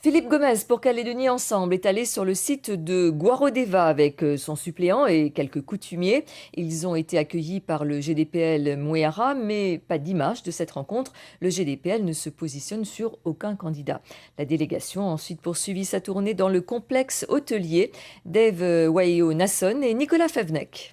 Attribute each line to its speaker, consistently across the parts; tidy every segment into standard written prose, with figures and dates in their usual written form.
Speaker 1: Philippe Gomez pour Calédonie Ensemble est allé sur le site de Guarodeva avec son suppléant et quelques coutumiers. Ils ont été accueillis par le GDPL Mouéara, mais pas d'image de cette rencontre. Le GDPL ne se positionne sur aucun candidat. La délégation a ensuite poursuivi sa tournée dans le complexe hôtelier d'Eve Wayo Nasson et Nicolas Fevenec.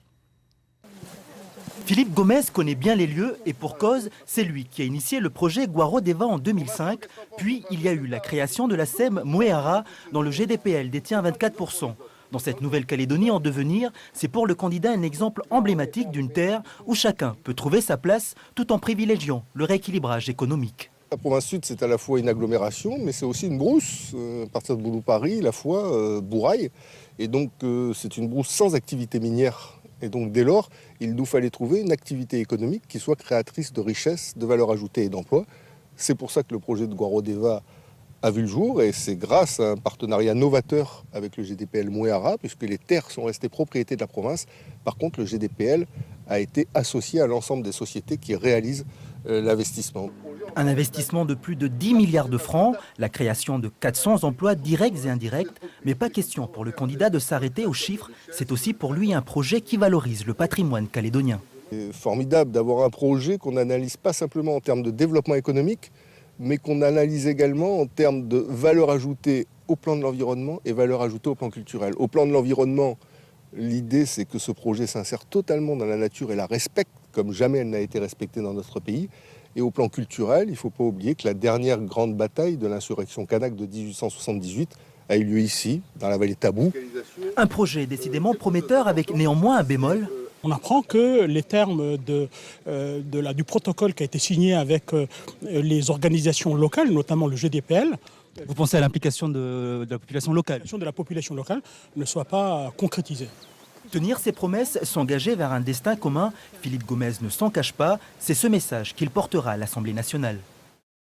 Speaker 2: Philippe Gomez connaît bien les lieux et pour cause, c'est lui qui a initié le projet Guarodeva en 2005. Puis il y a eu la création de la SEM Mouéara dont le GDPL détient 24%. Dans cette Nouvelle-Calédonie en devenir, c'est pour le candidat un exemple emblématique d'une terre où chacun peut trouver sa place tout en privilégiant le rééquilibrage économique.
Speaker 3: La province sud, c'est à la fois une agglomération, mais c'est aussi une brousse. À partir de Boulou-Paris, la fois Bourail. Et donc, c'est une brousse sans activité minière. Et donc, dès lors, il nous fallait trouver une activité économique qui soit créatrice de richesse, de valeur ajoutée et d'emploi. C'est pour ça que le projet de Guarodeva a vu le jour. Et c'est grâce à un partenariat novateur avec le GDPL Mouéara, puisque les terres sont restées propriété de la province. Par contre, le GDPL a été associé à l'ensemble des sociétés qui réalisent l'investissement.
Speaker 2: Un investissement de plus de 10 milliards de francs, la création de 400 emplois directs et indirects. Mais pas question pour le candidat de s'arrêter aux chiffres. C'est aussi pour lui un projet qui valorise le patrimoine calédonien.
Speaker 3: C'est formidable d'avoir un projet qu'on n'analyse pas simplement en termes de développement économique, mais qu'on analyse également en termes de valeur ajoutée au plan de l'environnement et valeur ajoutée au plan culturel. Au plan de l'environnement, l'idée c'est que ce projet s'insère totalement dans la nature et la respecte comme jamais elle n'a été respectée dans notre pays. Et au plan culturel, il ne faut pas oublier que la dernière grande bataille de l'insurrection kanak de 1878 a eu lieu ici, dans la vallée Tabou.
Speaker 2: Un projet décidément prometteur avec néanmoins un bémol.
Speaker 4: On apprend que les termes du protocole qui a été signé avec les organisations locales, notamment le GDPL,
Speaker 2: Vous pensez à l'implication de la population locale?
Speaker 4: Ne soient pas concrétisés.
Speaker 2: Tenir ses promesses, s'engager vers un destin commun, Philippe Gomez ne s'en cache pas. C'est ce message qu'il portera à l'Assemblée nationale.